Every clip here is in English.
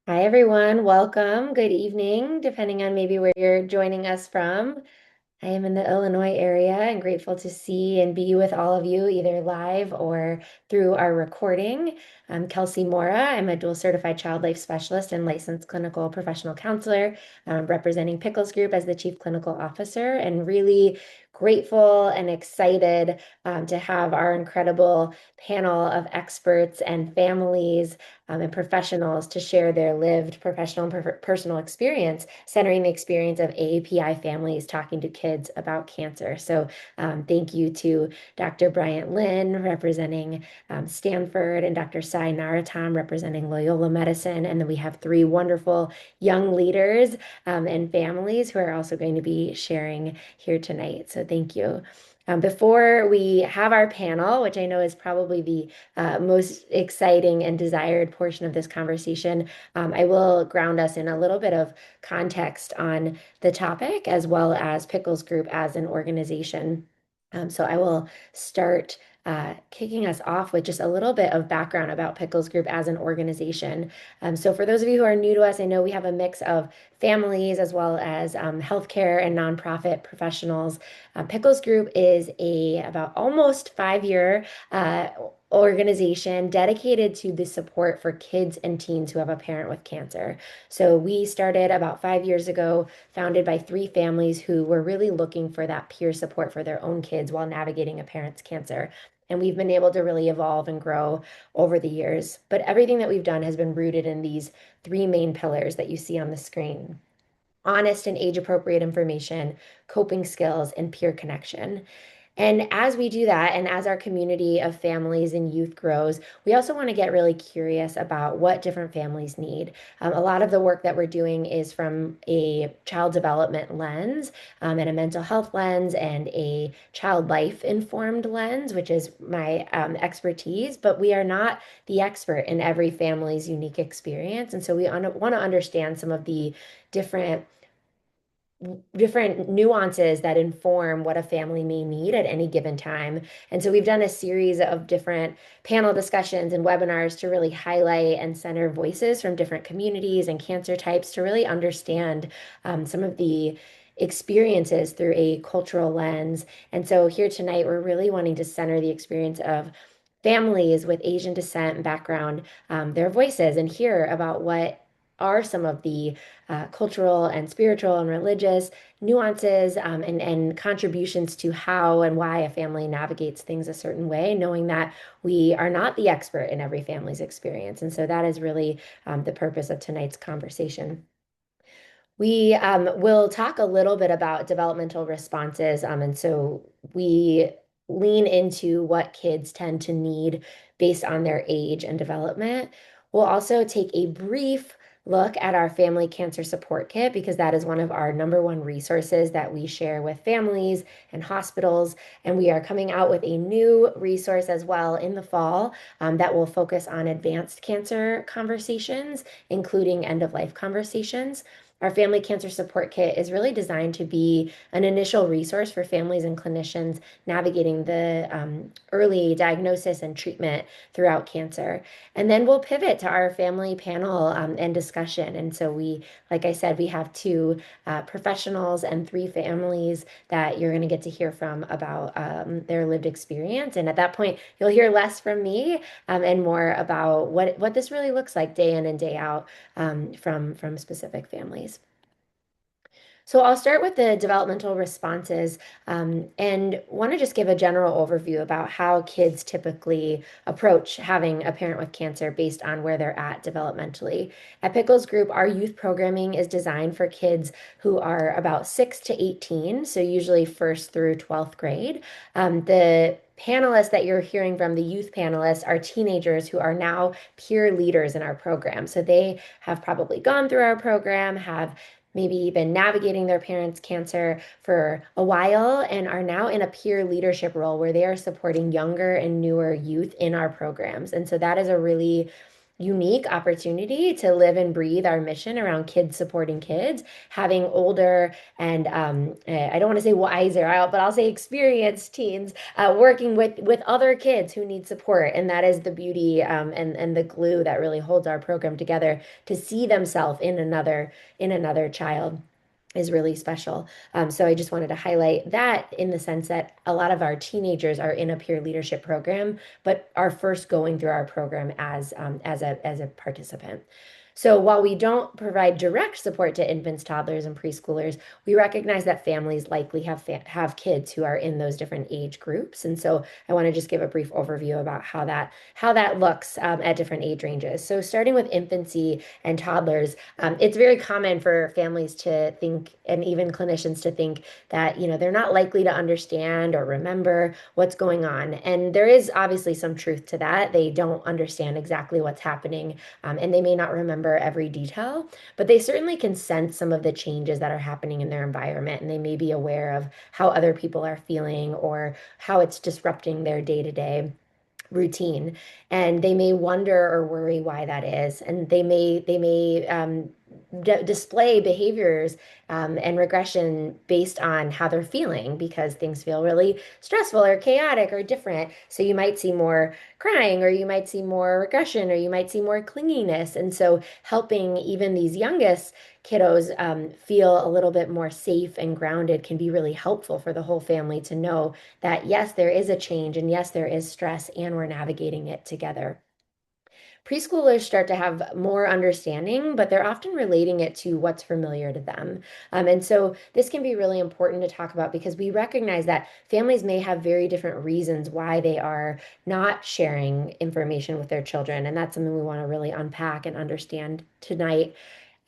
Hi, everyone. Welcome. Good evening, depending on maybe where you're joining us from. I am in the Illinois area and grateful to see and be with all of you either live or through our recording. I'm Kelsey Mora. I'm a dual certified child life specialist and licensed clinical professional counselor, representing Pickles Group as the chief clinical officer, and really grateful and excited to have our incredible panel of experts and families and professionals to share their lived professional and personal experience, centering the experience of AAPI families talking to kids about cancer. So thank you to Dr. Bryant Lin representing Stanford and Dr. Sai Narotam representing Loyola Medicine. And then we have three wonderful young leaders and families who are also going to be sharing here tonight. So thank you. Before we have our panel, which I know is probably the most exciting and desired portion of this conversation, I will ground us in a little bit of context on the topic as well as Pickles Group as an organization. So I will start kicking us off with just a little bit of background about Pickles Group as an organization. So for those of you who are new to us, I know we have a mix of families as well as healthcare and nonprofit professionals. Pickles Group is a about almost 5 year organization dedicated to the support for kids and teens who have a parent with cancer. So we started about 5 years ago, founded by three families who were really looking for that peer support for their own kids while navigating a parent's cancer. And we've been able to really evolve and grow over the years. But everything that we've done has been rooted in these three main pillars that you see on the screen: honest and age appropriate information, coping skills, and peer connection. And as we do that, and as our community of families and youth grows, we also want to get really curious about what different families need. A lot of the work that we're doing is from a child development lens, and a mental health lens, and a child life informed lens, which is my expertise. But we are not the expert in every family's unique experience. And so we want to understand some of the different nuances that inform what a family may need at any given time. And so we've done a series of different panel discussions and webinars to really highlight and center voices from different communities and cancer types to really understand some of the experiences through a cultural lens. And so here tonight, we're really wanting to center the experience of families with Asian descent and background, their voices, and hear about what are some of the cultural and spiritual and religious nuances, and contributions to how and why a family navigates things a certain way, knowing that we are not the expert in every family's experience. And so that is really the purpose of tonight's conversation. We will talk a little bit about developmental responses. And so we lean into what kids tend to need based on their age and development. We'll also take a brief look at our family cancer support kit because that is one of our number one resources that we share with families and hospitals. And we are coming out with a new resource as well in the fall, that will focus on advanced cancer conversations, including end of life conversations. Our Family Cancer Support Kit is really designed to be an initial resource for families and clinicians navigating the early diagnosis and treatment throughout cancer. And then we'll pivot to our family panel and discussion. And so like I said, we have two professionals and three families that you're going to get to hear from about their lived experience. And at that point, you'll hear less from me and more about what this really looks like day in and day out from specific families. So I'll start with the developmental responses, and want to just give a general overview about how kids typically approach having a parent with cancer based on where they're at developmentally. At Pickles Group, our youth programming is designed for kids who are about 6 to 18, so usually first through 12th grade. The panelists that you're hearing from, the youth panelists, are teenagers who are now peer leaders in our program. So they have probably gone through our program, have maybe been navigating their parents' cancer for a while and are now in a peer leadership role where they are supporting younger and newer youth in our programs. And so that is a really unique opportunity to live and breathe our mission around kids supporting kids, having older and I don't want to say wiser, but I'll say experienced teens working with other kids who need support, and that is the beauty and the glue that really holds our program together. To see themselves in another child is really special. So I just wanted to highlight that in the sense that a lot of our teenagers are in a peer leadership program, but are first going through our program as a participant. So while we don't provide direct support to infants, toddlers, and preschoolers, we recognize that families likely have kids who are in those different age groups. And so I want to just give a brief overview about how that looks at different age ranges. So starting with infancy and toddlers, it's very common for families to think, and even clinicians to think that, they're not likely to understand or remember what's going on. And there is obviously some truth to that. They don't understand exactly what's happening, and they may not remember every detail, but they certainly can sense some of the changes that are happening in their environment, and they may be aware of how other people are feeling or how it's disrupting their day-to-day routine, and they may wonder or worry why that is, and they may display behaviors and regression based on how they're feeling because things feel really stressful or chaotic or different. So you might see more crying, or you might see more regression, or you might see more clinginess. And so helping even these youngest kiddos feel a little bit more safe and grounded can be really helpful for the whole family to know that yes, there is a change, and yes, there is stress, and we're navigating it together. Preschoolers start to have more understanding, but they're often relating it to what's familiar to them. And so this can be really important to talk about because we recognize that families may have very different reasons why they are not sharing information with their children. And that's something we want to really unpack and understand tonight.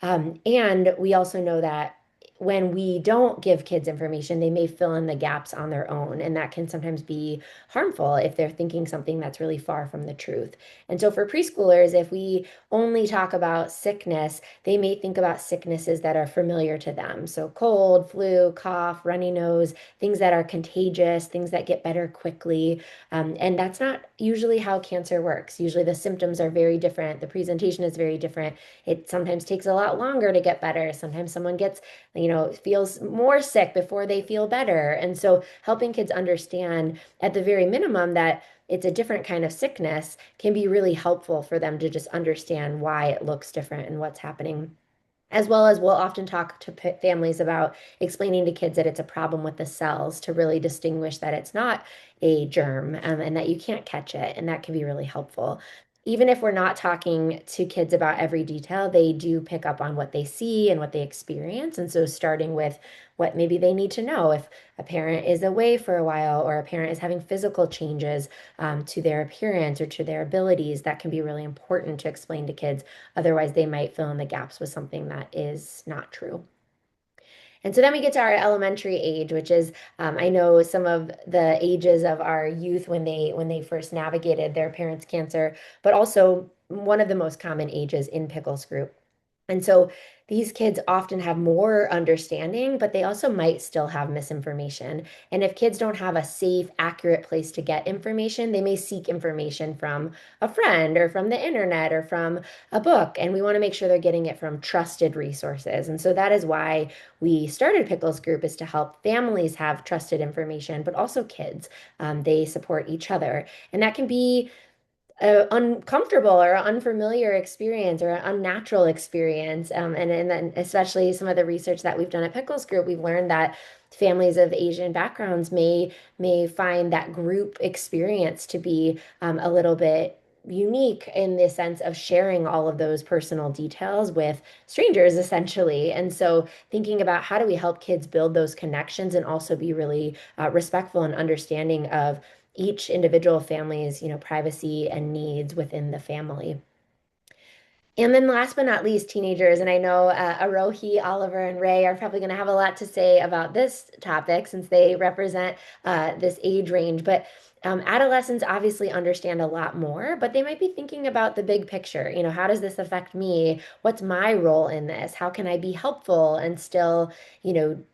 And we also know that when we don't give kids information, they may fill in the gaps on their own. And that can sometimes be harmful if they're thinking something that's really far from the truth. And so for preschoolers, if we only talk about sickness, they may think about sicknesses that are familiar to them. So cold, flu, cough, runny nose, things that are contagious, things that get better quickly. And that's not usually how cancer works. Usually the symptoms are very different. The presentation is very different. It sometimes takes a lot longer to get better. Sometimes someone gets, feels more sick before they feel better. And so helping kids understand at the very minimum that it's a different kind of sickness can be really helpful for them to just understand why it looks different and what's happening. As well as we'll often talk to families about explaining to kids that it's a problem with the cells to really distinguish that it's not a germ, and that you can't catch it. And that can be really helpful. Even if we're not talking to kids about every detail, they do pick up on what they see and what they experience. And so starting with what maybe they need to know if a parent is away for a while, or a parent is having physical changes to their appearance or to their abilities, that can be really important to explain to kids. Otherwise, they might fill in the gaps with something that is not true. And so then we get to our elementary age, which is I know some of the ages of our youth when they first navigated their parents' cancer, but also one of the most common ages in Pickles group. And so these kids often have more understanding, but they also might still have misinformation. And if kids don't have a safe, accurate place to get information, they may seek information from a friend or from the internet or from a book. And we want to make sure they're getting it from trusted resources. And so that is why we started Pickles Group, is to help families have trusted information, but also kids. They support each other. And that can be an uncomfortable or unfamiliar experience or an unnatural experience. And then especially some of the research that we've done at Pickles Group, we've learned that families of Asian backgrounds may find that group experience to be a little bit unique in the sense of sharing all of those personal details with strangers essentially. And so thinking about how do we help kids build those connections and also be really respectful and understanding of each individual family's, privacy and needs within the family. And then last but not least, teenagers. And I know Aarohi, Oliver, and Ray are probably going to have a lot to say about this topic since they represent this age range. But Adolescents obviously understand a lot more, but they might be thinking about the big picture. How does this affect me? What's my role in this? How can I be helpful and still,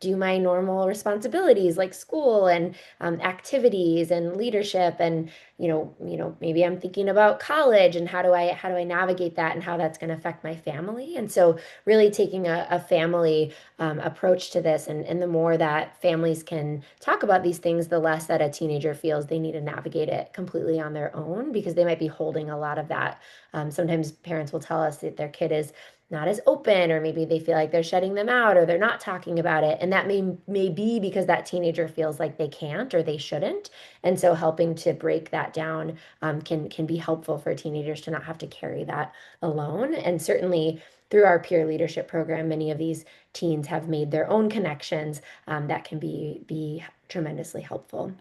do my normal responsibilities like school and activities and leadership and maybe I'm thinking about college and how do I navigate that and how that's going to affect my family. And so really taking a family approach to this. And the more that families can talk about these things, the less that a teenager feels they need to navigate it completely on their own because they might be holding a lot of that. Sometimes parents will tell us that their kid is not as open, or maybe they feel like they're shutting them out or they're not talking about it. And that may be because that teenager feels like they can't or they shouldn't. And so helping to break that down can be helpful for teenagers to not have to carry that alone. And certainly through our peer leadership program, many of these teens have made their own connections that can be tremendously helpful.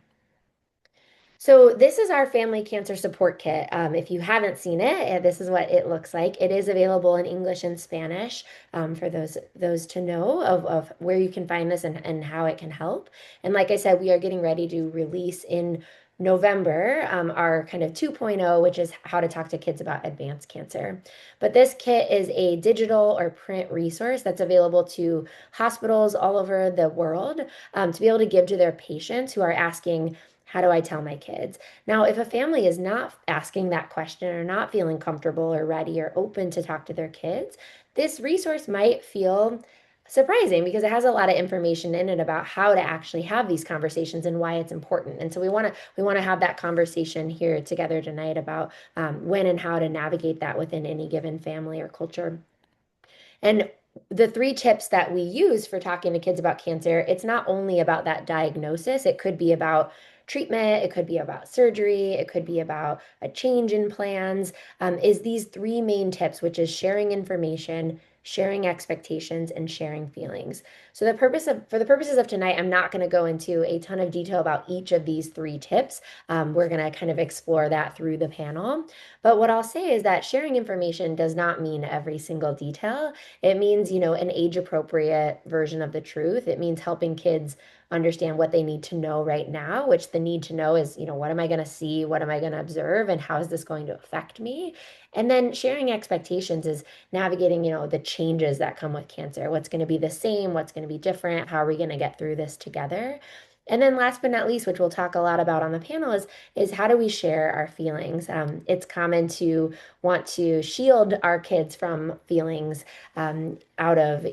So this is our family cancer support kit. If you haven't seen it, this is what it looks like. It is available in English and Spanish for those to know of where you can find this and how it can help. And like I said, we are getting ready to release in November our kind of 2.0, which is how to talk to kids about advanced cancer. But this kit is a digital or print resource that's available to hospitals all over the world to be able to give to their patients who are asking, how do I tell my kids? Now, if a family is not asking that question or not feeling comfortable or ready or open to talk to their kids, this resource might feel surprising because it has a lot of information in it about how to actually have these conversations and why it's important. And so we want to have that conversation here together tonight about when and how to navigate that within any given family or culture. And the three tips that we use for talking to kids about cancer, it's not only about that diagnosis, it could be about treatment, it could be about surgery, it could be about a change in plans, is these three main tips, which is sharing information, sharing expectations, and sharing feelings. So for the purposes of tonight, I'm not going to go into a ton of detail about each of these three tips. We're going to kind of explore that through the panel. But what I'll say is that sharing information does not mean every single detail. It means, an age appropriate version of the truth. It means helping kids understand what they need to know right now, which the need to know is, what am I going to see? What am I going to observe? And how is this going to affect me? And then sharing expectations is navigating, the changes that come with cancer. What's going to be the same? What's going to be different? How are we going to get through this together? And then last but not least, which we'll talk a lot about on the panel, is how do we share our feelings? It's common to want to shield our kids from feelings out of,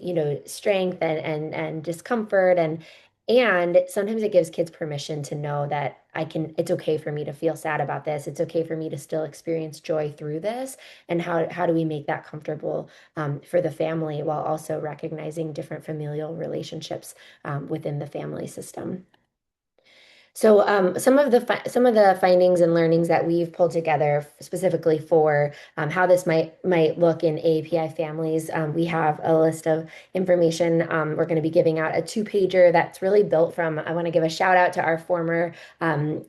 strength and discomfort and sometimes it gives kids permission to know that it's okay for me to feel sad about this. It's okay for me to still experience joy through this. And how do we make that comfortable for the family while also recognizing different familial relationships within the family system? So some of the findings and learnings that we've pulled together specifically for how this might look in AAPI families, we have a list of information. We're going to be giving out a two-pager that's really built from. I want to give a shout out to our former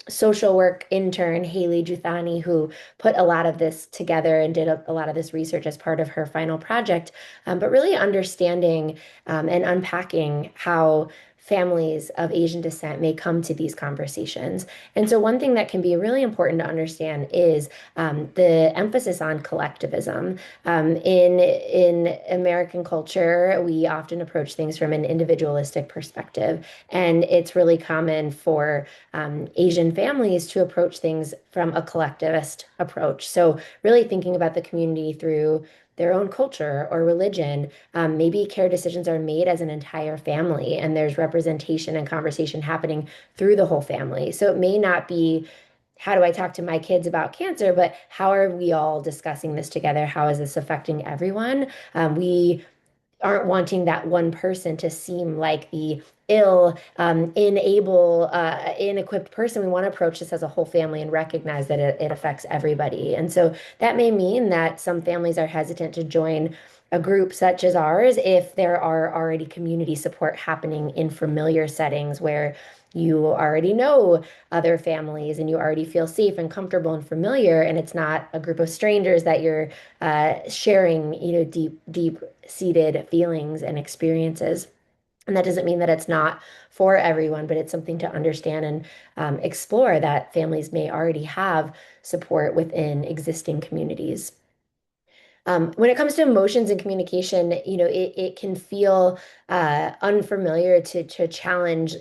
social work intern Haley Juthani, who put a lot of this together and did a lot of this research as part of her final project. But really understanding and unpacking how families of Asian descent may come to these conversations. And so, one thing that can be really important to understand is the emphasis on collectivism. In American culture, we often approach things from an individualistic perspective, and it's really common for Asian families to approach things from a collectivist approach. So, really thinking about the community through their own culture or religion. Maybe care decisions are made as an entire family, and there's representation and conversation happening through the whole family. So it may not be, how do I talk to my kids about cancer, but how are we all discussing this together? How is this affecting everyone? We aren't wanting that one person to seem like the ill, inequipped person. We want to approach this as a whole family and recognize that it affects everybody. And so that may mean that some families are hesitant to join a group such as ours if there are already community support happening in familiar settings where you already know other families and you already feel safe and comfortable and familiar, and it's not a group of strangers that you're sharing, deep seated feelings and experiences. And that doesn't mean that it's not for everyone, but it's something to understand and explore that families may already have support within existing communities. When it comes to emotions and communication, it can feel unfamiliar to challenge,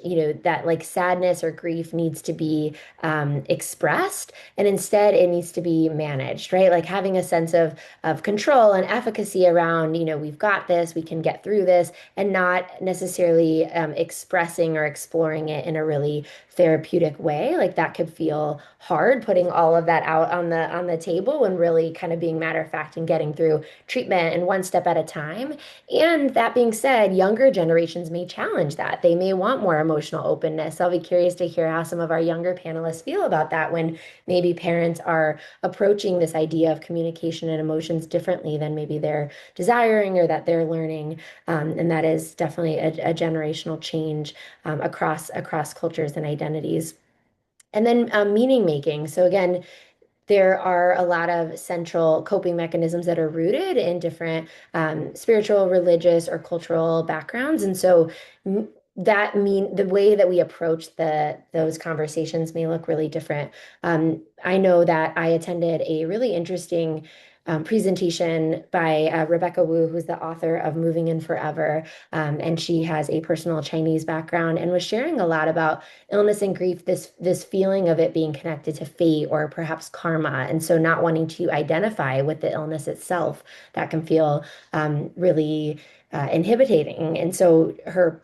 that like sadness or grief needs to be expressed, and instead it needs to be managed, right? Like having a sense of control and efficacy around, we've got this, we can get through this, and not necessarily expressing or exploring it in a really therapeutic way. Like that could feel hard, putting all of that out on the table and really kind of being matter of fact and getting through treatment and one step at a time. And that being said, younger generations may challenge that. They may want more emotional openness. I'll be curious to hear how some of our younger panelists feel about that when maybe parents are approaching this idea of communication and emotions differently than maybe they're desiring or that they're learning. And that is definitely a generational change across cultures and identities. And then meaning making. So again, there are a lot of central coping mechanisms that are rooted in different spiritual, religious, or cultural backgrounds. And so that mean the way that we approach those conversations may look really different. I know that I attended a really interesting presentation by Rebecca Wu, who's the author of Moving in Forever. And she has a personal Chinese background and was sharing a lot about illness and grief, this feeling of it being connected to fate or perhaps karma. And so not wanting to identify with the illness itself, that can feel really inhibiting. And so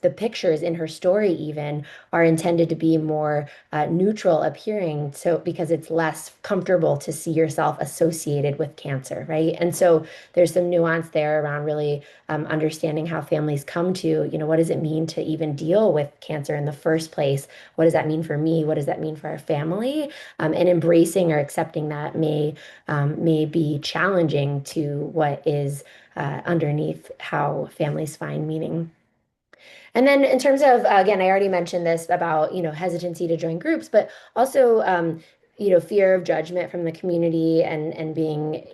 the pictures in her story even are intended to be more neutral appearing, so because it's less comfortable to see yourself associated with cancer, right? And so there's some nuance there around really understanding how families come to, what does it mean to even deal with cancer in the first place? What does that mean for me? What does that mean for our family? And embracing or accepting that may be challenging to what is underneath how families find meaning. And then in terms of, again, I already mentioned this about, hesitancy to join groups, but also, fear of judgment from the community and being,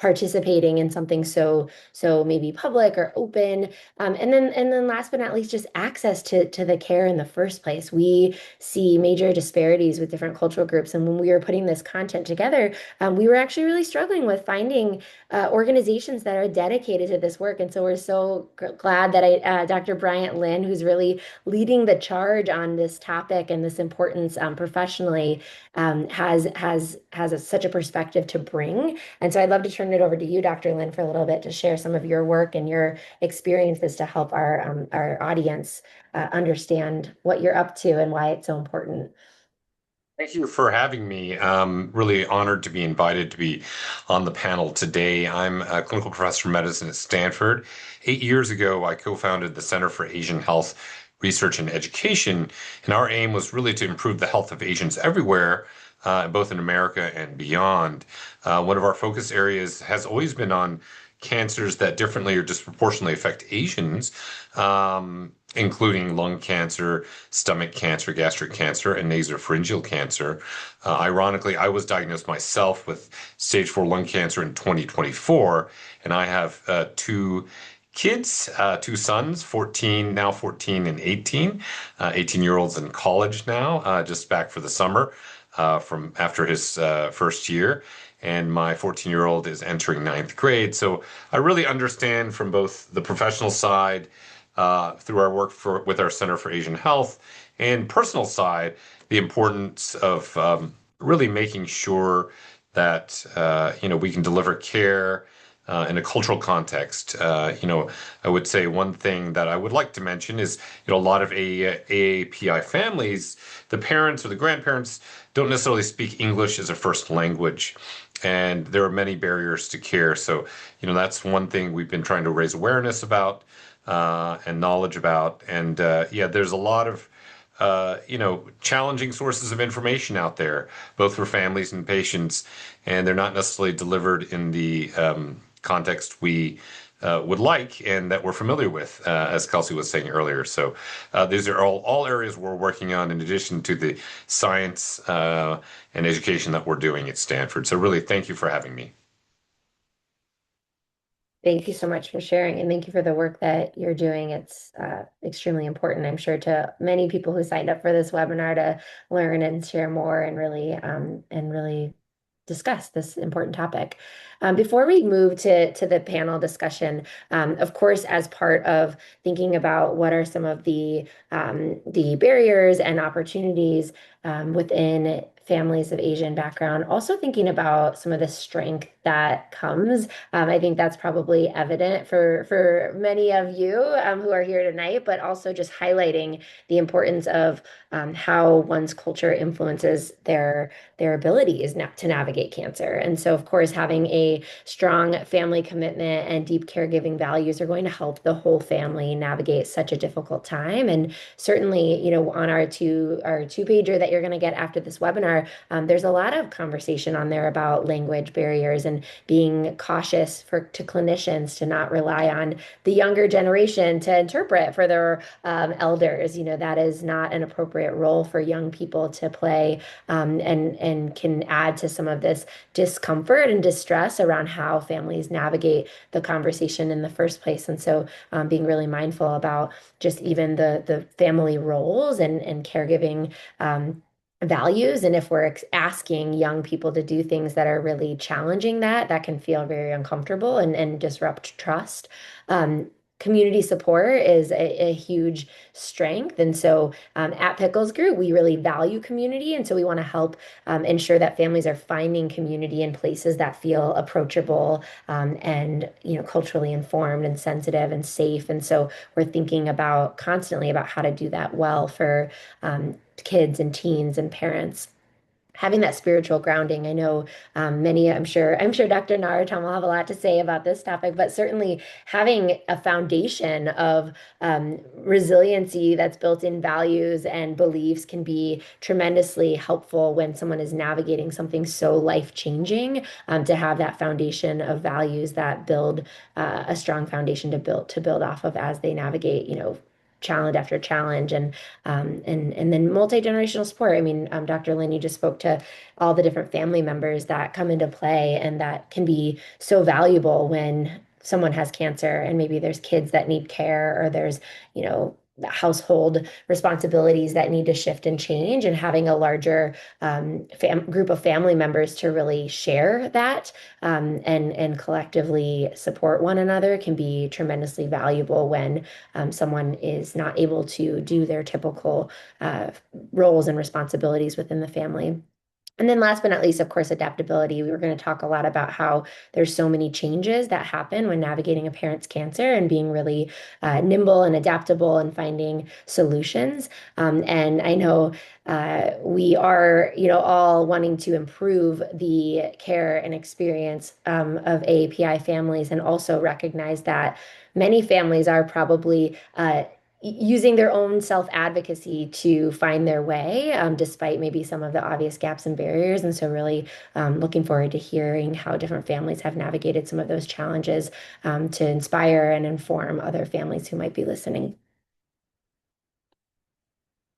participating in something so maybe public or open. And then last but not least, just access to the care in the first place. We see major disparities with different cultural groups. And when we were putting this content together, we were actually really struggling with finding organizations that are dedicated to this work. And so we're so glad that Dr. Bryant Lin, who's really leading the charge on this topic and this importance professionally, such a perspective to bring. And so I'd love to turn it over to you, Dr. Lin, for a little bit to share some of your work and your experiences to help our audience understand what you're up to and why it's so important. Thank you for having me. Really honored to be invited to be on the panel today. I'm a clinical professor of medicine at Stanford. 8 years ago, I co-founded the Center for Asian Health Research and Education, and our aim was really to improve the health of Asians everywhere, both in America and beyond. One of our focus areas has always been on cancers that differently or disproportionately affect Asians, including lung cancer, stomach cancer, gastric cancer, and nasopharyngeal cancer. Ironically, I was diagnosed myself with stage 4 lung cancer in 2024, and I have two kids, two sons, 14 and 18, 18-year-olds in college now, just back for the summer from after his first year. And my 14-year-old is entering ninth grade. So I really understand from both the professional side, through our work with our Center for Asian Health, and personal side, the importance of really making sure that we can deliver care in a cultural context. I would say one thing that I would like to mention is, a lot of AAPI families, the parents or the grandparents don't necessarily speak English as a first language. And there are many barriers to care. So, that's one thing we've been trying to raise awareness about and knowledge about. And yeah, there's a lot of challenging sources of information out there, both for families and patients, and they're not necessarily delivered in the context we would like and that we're familiar with, as Kelsey was saying earlier. So these are all areas we're working on in addition to the science and education that we're doing at Stanford. So really, thank you for having me. Thank you so much for sharing, and thank you for the work that you're doing. It's extremely important, I'm sure, to many people who signed up for this webinar to learn and share more and really discuss this important topic. Before we move to the panel discussion, of course, as part of thinking about what are some of the barriers and opportunities within families of Asian background, also thinking about some of the strength that comes. I think that's probably evident for many of you who are here tonight, but also just highlighting the importance of how one's culture influences their abilities to navigate cancer. And so, of course, having a strong family commitment and deep caregiving values are going to help the whole family navigate such a difficult time. And certainly, on our two pager that you're going to get after this webinar, there's a lot of conversation on there about language barriers and being cautious to clinicians to not rely on the younger generation to interpret for their elders. That is not an appropriate role for young people to play, and can add to some of this discomfort and distress around how families navigate the conversation in the first place. And so, being really mindful about just even the family roles and caregiving values. And if we're asking young people to do things that are really challenging that can feel very uncomfortable and disrupt trust. Community support is a huge strength. And so at Pickles Group, we really value community. And so we want to help ensure that families are finding community in places that feel approachable, and culturally informed and sensitive and safe. And so we're thinking about constantly about how to do that well for kids and teens and parents. Having that spiritual grounding. I know many, I'm sure Dr. Narotam will have a lot to say about this topic, but certainly having a foundation of resiliency that's built in values and beliefs can be tremendously helpful when someone is navigating something so life-changing, to have that foundation of values that build a strong foundation to build off of as they navigate, challenge after challenge, and then multi-generational support. I mean, Dr. Lin, you just spoke to all the different family members that come into play and that can be so valuable when someone has cancer and maybe there's kids that need care, or there's, household responsibilities that need to shift and change, and having a larger group of family members to really share that, and collectively support one another can be tremendously valuable when someone is not able to do their typical roles and responsibilities within the family. And then last but not least, of course, adaptability. We were going to talk a lot about how there's so many changes that happen when navigating a parent's cancer, and being really nimble and adaptable and finding solutions. And I know we are, all wanting to improve the care and experience of AAPI families, and also recognize that many families are probably using their own self-advocacy to find their way, despite maybe some of the obvious gaps and barriers. And so really looking forward to hearing how different families have navigated some of those challenges, to inspire and inform other families who might be listening.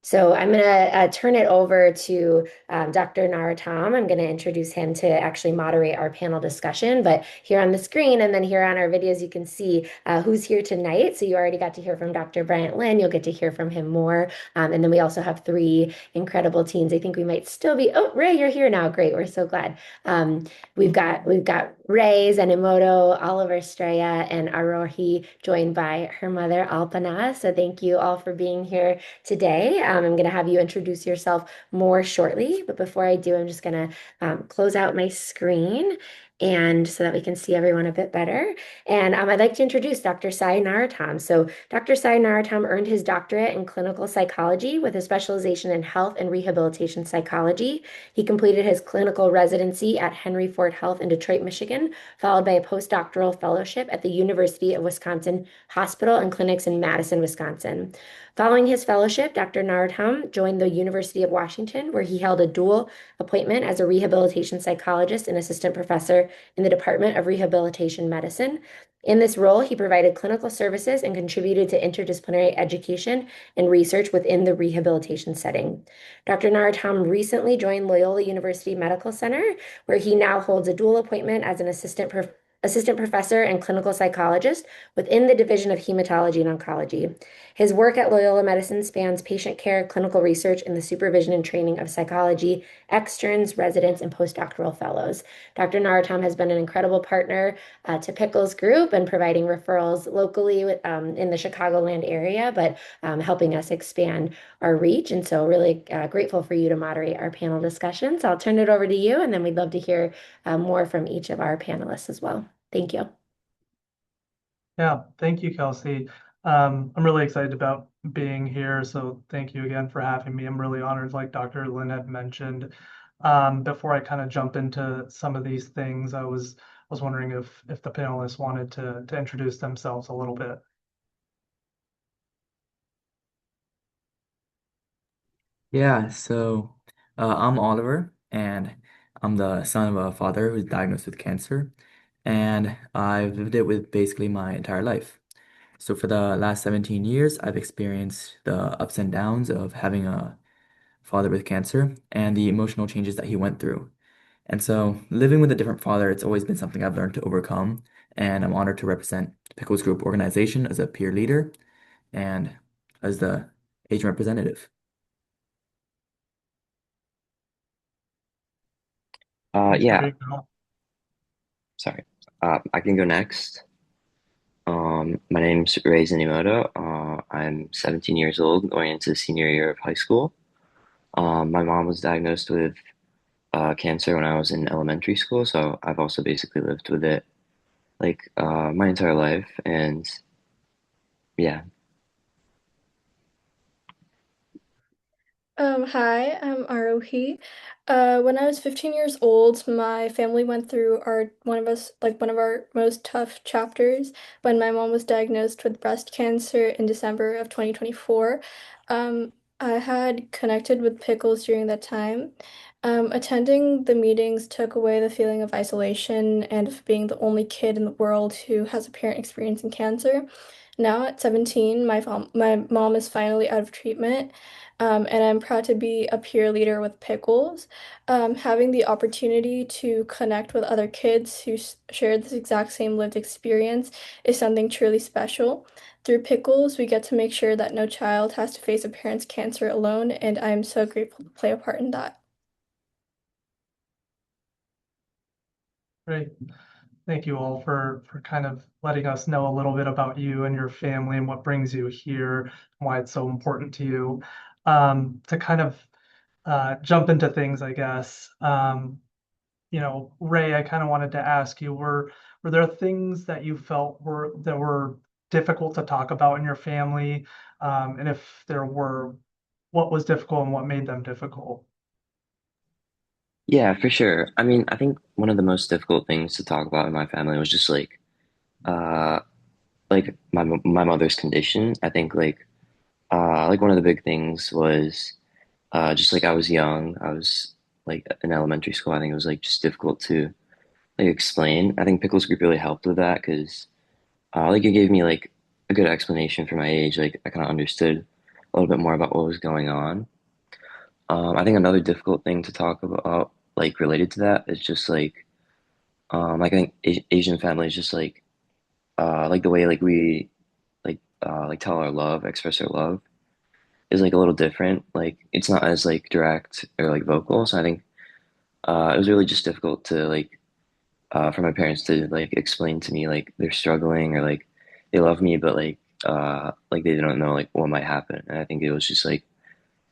So I'm going to turn it over to Dr. Narotam. I'm going to introduce him to actually moderate our panel discussion. But here on the screen and then here on our videos, you can see who's here tonight. So you already got to hear from Dr. Bryant Lin. You'll get to hear from him more. And then we also have three incredible teens. I think we might still be. Oh, Ray, you're here now. Great. We're so glad. We've got Ray Zenimoto, Oliver Straya, and Aarohi, joined by her mother, Alpana. So thank you all for being here today. I'm going to have you introduce yourself more shortly, but before I do, I'm just going to close out my screen, and so that we can see everyone a bit better. And I'd like to introduce Dr. Sai Narotam. So Dr. Sai Narotam earned his doctorate in clinical psychology with a specialization in health and rehabilitation psychology. He completed his clinical residency at Henry Ford Health in Detroit, Michigan, followed by a postdoctoral fellowship at the University of Wisconsin Hospital and Clinics in Madison, Wisconsin. Following his fellowship, Dr. Narotam joined the University of Washington, where he held a dual appointment as a rehabilitation psychologist and assistant professor in the Department of Rehabilitation Medicine. In this role, he provided clinical services and contributed to interdisciplinary education and research within the rehabilitation setting. Dr. Narotam recently joined Loyola University Medical Center, where he now holds a dual appointment as an assistant assistant professor and clinical psychologist within the Division of Hematology and Oncology. His work at Loyola Medicine spans patient care, clinical research, and the supervision and training of psychology, externs, residents, and postdoctoral fellows. Dr. Narotam has been an incredible partner to Pickles Group and providing referrals locally in the Chicagoland area, but helping us expand our reach. And so, really grateful for you to moderate our panel discussions. I'll turn it over to you, and then we'd love to hear more from each of our panelists as well. Thank you. Yeah, thank you, Kelsey. I'm really excited about being here, so thank you again for having me. I'm really honored, like Dr. Lin had mentioned. Before I kind of jump into some of these things, I was wondering if the panelists wanted to introduce themselves a little bit. Yeah, I'm Oliver, and I'm the son of a father who's diagnosed with cancer, and I've lived it with basically my entire life. So for the last 17 years, I've experienced the ups and downs of having a father with cancer and the emotional changes that he went through. And so living with a different father, it's always been something I've learned to overcome, and I'm honored to represent Pickles Group organization as a peer leader and as the agent representative. There Yeah, you go. sorry. I can go next. My name's Ray Zenimoto. I'm 17 years old, going into the senior year of high school. My mom was diagnosed with cancer when I was in elementary school, so I've also basically lived with it my entire life. And yeah, Hi, I'm Aarohi. When I was 15 years old, my family went through one of our most tough chapters when my mom was diagnosed with breast cancer in December of 2024. I had connected with Pickles during that time. Attending the meetings took away the feeling of isolation and of being the only kid in the world who has a parent experiencing cancer. Now at 17, my mom is finally out of treatment, and I'm proud to be a peer leader with Pickles. Having the opportunity to connect with other kids who share this exact same lived experience is something truly special. Through Pickles, we get to make sure that no child has to face a parent's cancer alone, and I am so grateful to play a part in that. Great. Thank you all for kind of letting us know a little bit about you and your family and what brings you here, and why it's so important to you. To kind of jump into things, I guess. Ray, I kind of wanted to ask you, were there things that you felt were difficult to talk about in your family? And if there were, what was difficult and what made them difficult? yeah, for sure. I mean, I think one of the most difficult things to talk about in my family was just uh, my mother's condition. I think one of the big things was just like I was young. I was like in elementary school. I think it was like just difficult to like explain. I think Pickles Group really helped with that because it gave me like a good explanation for my age. Like I kind of understood a little bit more about what was going on. I think another difficult thing to talk about, like related to that, is just like I think Asian families just like the way like we like tell our love, express our love is like a little different. Like it's not as like direct or like vocal. So I think it was really just difficult to for my parents to like explain to me like they're struggling or like they love me, but like they don't know like what might happen. And I think it was just like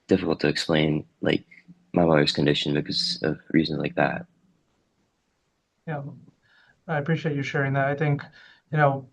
difficult to explain like my mother's condition because of reasons like that. Yeah, I appreciate you sharing that. I think, you know,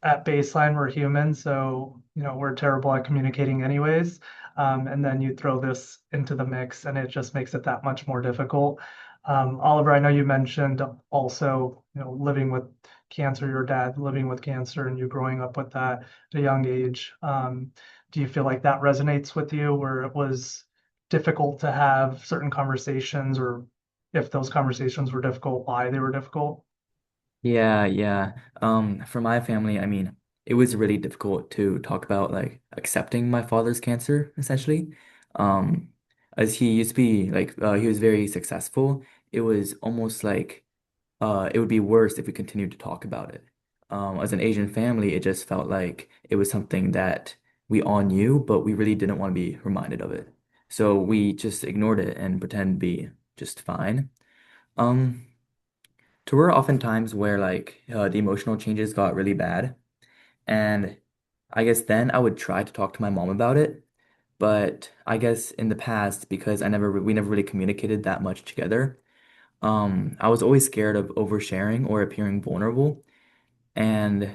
at baseline, we're human, so we're terrible at communicating anyways. And then you throw this into the mix, and it just makes it that much more difficult. Oliver, I know you mentioned also, living with cancer, your dad living with cancer, and you growing up with that at a young age. Do you feel like that resonates with you, where it was difficult to have certain conversations, or if those conversations were difficult, why they were difficult? Yeah, yeah. For my family, I mean, it was really difficult to talk about like accepting my father's cancer, essentially. Um, as he used to be like he was very successful. It was almost like it would be worse if we continued to talk about it. As an Asian family, it just felt like it was something that we all knew, but we really didn't want to be reminded of it. So we just ignored it and pretend to be just fine. Um, there were often times where the emotional changes got really bad, and I guess then I would try to talk to my mom about it. But I guess in the past, because we never really communicated that much together, I was always scared of oversharing or appearing vulnerable. And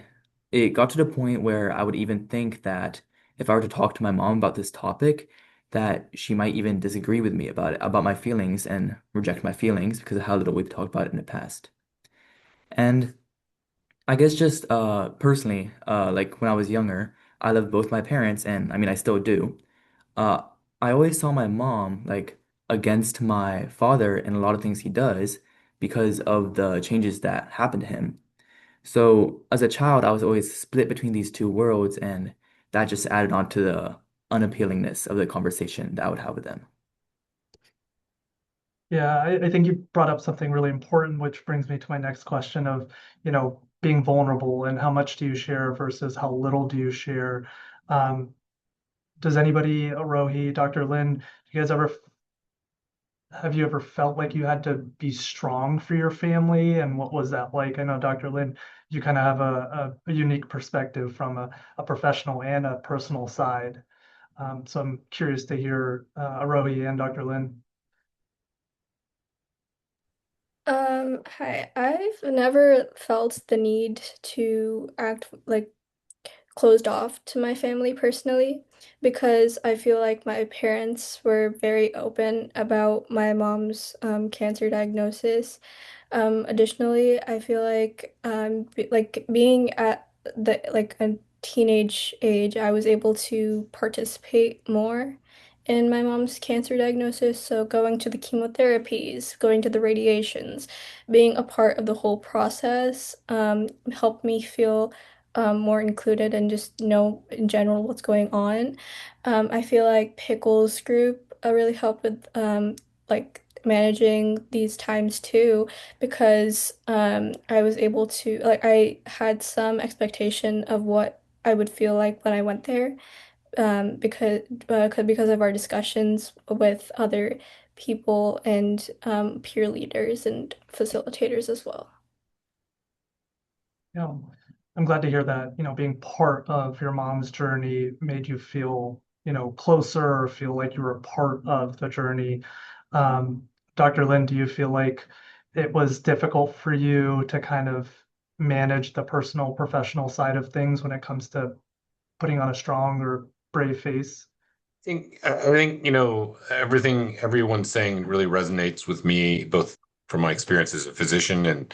it got to the point where I would even think that if I were to talk to my mom about this topic, that she might even disagree with me about it, about my feelings and reject my feelings because of how little we've talked about it in the past. And I guess just personally, like when I was younger, I loved both my parents, and I mean I still do. Uh, I always saw my mom like against my father in a lot of things he does because of the changes that happened to him. So as a child, I was always split between these two worlds, and that just added on to the unappealingness of the conversation that I would have with them. Yeah, I think you brought up something really important, which brings me to my next question of, being vulnerable and how much do you share versus how little do you share. Um, does anybody, Rohi, Dr. Lin, do you guys ever have you ever felt like you had to be strong for your family? And what was that like? I know, Dr. Lin, you kind of have a unique perspective from a professional and a personal side. So I'm curious to hear Aarohi and Dr. Lin. Hi. I've never felt the need to act like closed off to my family personally because I feel like my parents were very open about my mom's cancer diagnosis. Additionally, I feel like being at the like a teenage age, I was able to participate more in my mom's cancer diagnosis. So going to the chemotherapies, going to the radiations, being a part of the whole process, helped me feel more included and just know in general what's going on. I feel like Pickles group really helped with like managing these times too because I was able to like I had some expectation of what I would feel like when I went there because of our discussions with other people and peer leaders and facilitators as well. Yeah, I'm glad to hear that, being part of your mom's journey made you feel, closer or feel like you were a part of the journey. Um, Dr. Lin, do you feel like it was difficult for you to kind of manage the personal, professional side of things when it comes to putting on a strong or brave face? I think, everything everyone's saying really resonates with me, both from my experience as a physician and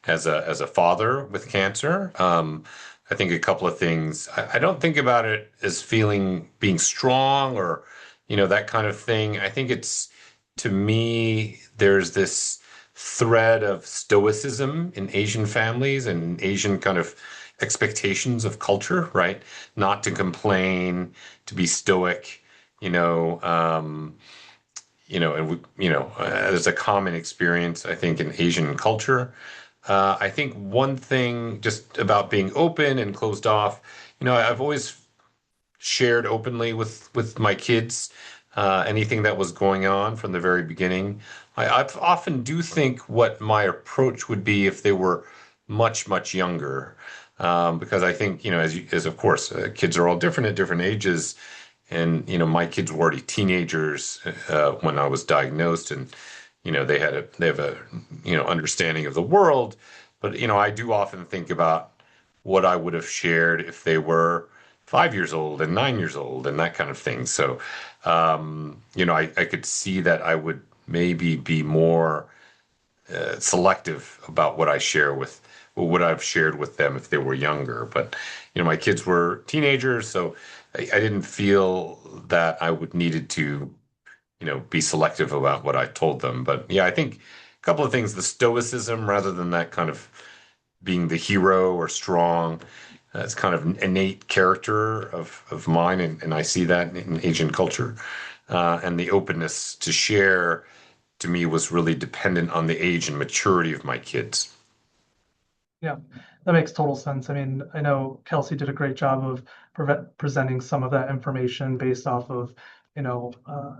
as a father with cancer. I think a couple of things. I don't think about it as being strong or, that kind of thing. I think it's to me, there's this thread of stoicism in Asian families and Asian kind of expectations of culture, right? Not to complain, to be stoic you know, and there's a common experience, I think, in Asian culture. I think one thing just about being open and closed off, I've always shared openly with my kids anything that was going on from the very beginning. I often do think what my approach would be if they were much younger, because I think as of course kids are all different at different ages, and my kids were already teenagers when I was diagnosed, and they have a understanding of the world, but I do often think about what I would have shared if they were 5 years old and 9 years old and that kind of thing. So, I could see that I would maybe be more selective about what I share with, what would I've shared with them if they were younger. But, my kids were teenagers, so I didn't feel that I would needed to, be selective about what I told them. But yeah, I think a couple of things, the stoicism rather than that kind of being the hero or strong. It's kind of an innate character of mine, and I see that in Asian culture. And the openness to share to me was really dependent on the age and maturity of my kids. Yeah, that makes total sense. I mean, I know Kelsey did a great job of presenting some of that information based off of,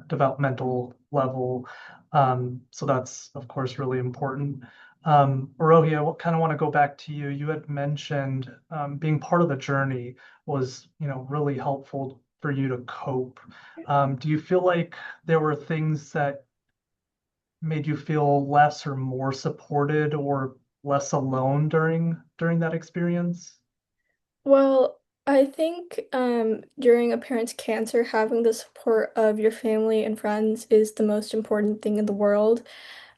developmental level. So that's, of course, really important. Aarohi, I kind of want to go back to you. You had mentioned being part of the journey was, really helpful for you to cope. Do you feel like there were things that made you feel less or more supported or less alone during that experience? Well, I think during a parent's cancer, having the support of your family and friends is the most important thing in the world.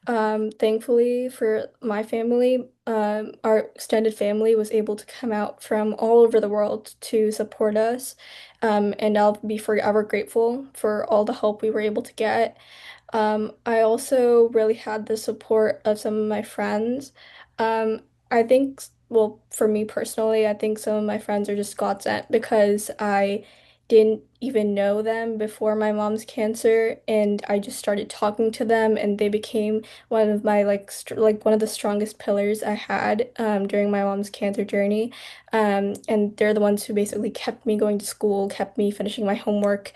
Thankfully for my family, our extended family was able to come out from all over the world to support us. And I'll be forever grateful for all the help we were able to get. I also really had the support of some of my friends. I think, well, for me personally, I think some of my friends are just God sent because I didn't even know them before my mom's cancer, and I just started talking to them, and they became one of my like one of the strongest pillars I had during my mom's cancer journey. And they're the ones who basically kept me going to school, kept me finishing my homework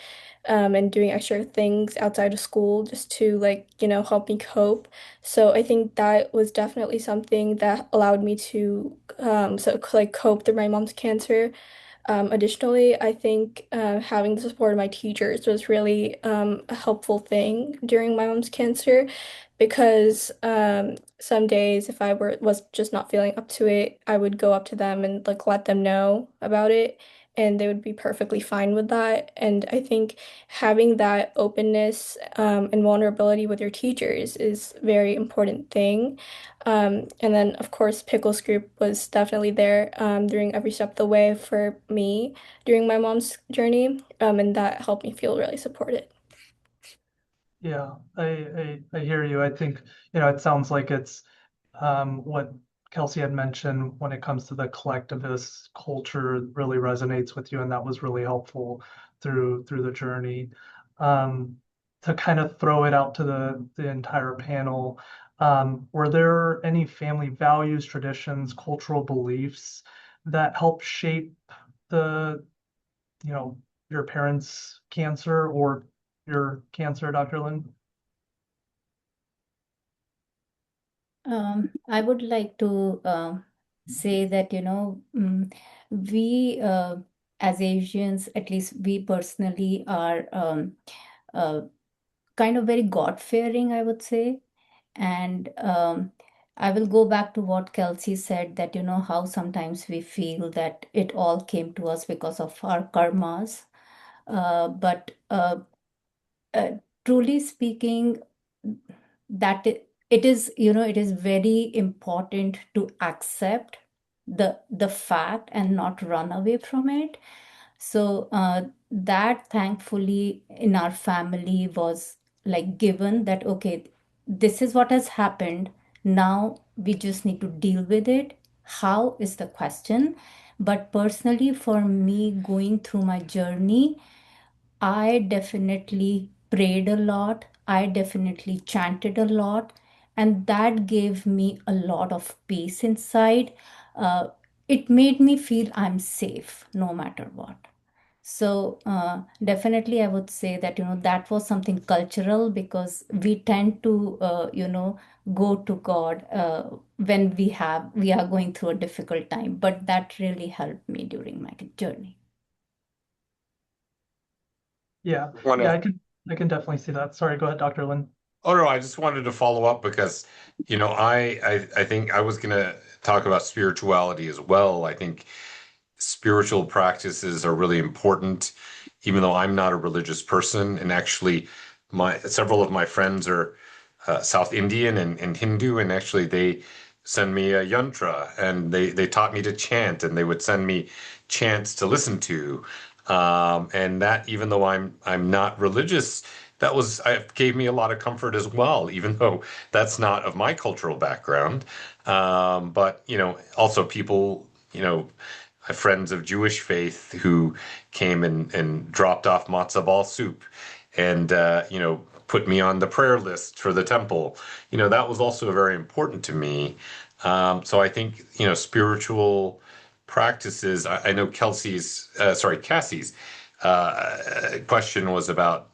and doing extra things outside of school just to like, help me cope. So I think that was definitely something that allowed me to like cope through my mom's cancer. Additionally, I think having the support of my teachers was really a helpful thing during my mom's cancer because some days if was just not feeling up to it, I would go up to them and like let them know about it, and they would be perfectly fine with that. And I think having that openness and vulnerability with your teachers is a very important thing. And then, of course, Pickles Group was definitely there during every step of the way for me during my mom's journey, and that helped me feel really supported. Yeah, I hear you. I think, it sounds like it's what Kelsey had mentioned when it comes to the collectivist culture really resonates with you, and that was really helpful through the journey. Um, to kind of throw it out to the entire panel, were there any family values, traditions, cultural beliefs that help shape the, you know, your parents' cancer or your cancer, Dr. Lin? I would like to say that, we as Asians, at least we personally are uh, kind of very God-fearing, I would say. And I will go back to what Kelsey said that, how sometimes we feel that it all came to us because of our karmas. But uh, truly speaking, that it is, it is very important to accept the fact and not run away from it. So that thankfully in our family was like given that, okay, this is what has happened. Now we just need to deal with it. How is the question? But personally, for me, going through my journey, I definitely prayed a lot. I definitely chanted a lot. And that gave me a lot of peace inside. Uh, it made me feel I'm safe no matter what. So definitely, I would say that that was something cultural because we tend to go to God when we are going through a difficult time. But that really helped me during my journey. Yeah, Want yeah, to I can definitely see that. Sorry, go ahead, Dr. Lin. Oh no, I just wanted to follow up because, I think I was gonna talk about spirituality as well. I think spiritual practices are really important, even though I'm not a religious person. And actually, my several of my friends are South Indian and Hindu, and actually they send me a yantra, and they taught me to chant, and they would send me chants to listen to. And that, even though I'm not religious, that was I gave me a lot of comfort as well, even though that's not of my cultural background. But also people, I have friends of Jewish faith who came and dropped off matzo ball soup and put me on the prayer list for the temple. That was also very important to me. So I think, spiritual practices. I know Cassie's question was about,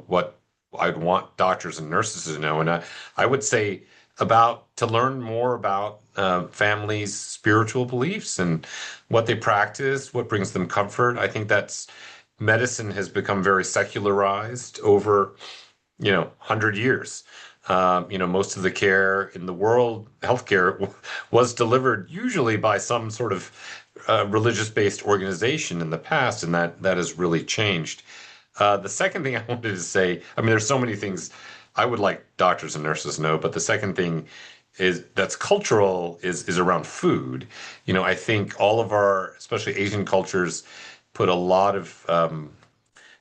what I'd want doctors and nurses to know. And I would say about to learn more about families' spiritual beliefs and what they practice, what brings them comfort. I think that's medicine has become very secularized over 100 years. Most of the care in the world, healthcare, was delivered usually by some sort of religious-based organization in the past, and that has really changed. The second thing I wanted to say, I mean, there's so many things I would like doctors and nurses to know, but the second thing is that's cultural is around food. I think all of our, especially Asian cultures, put a lot of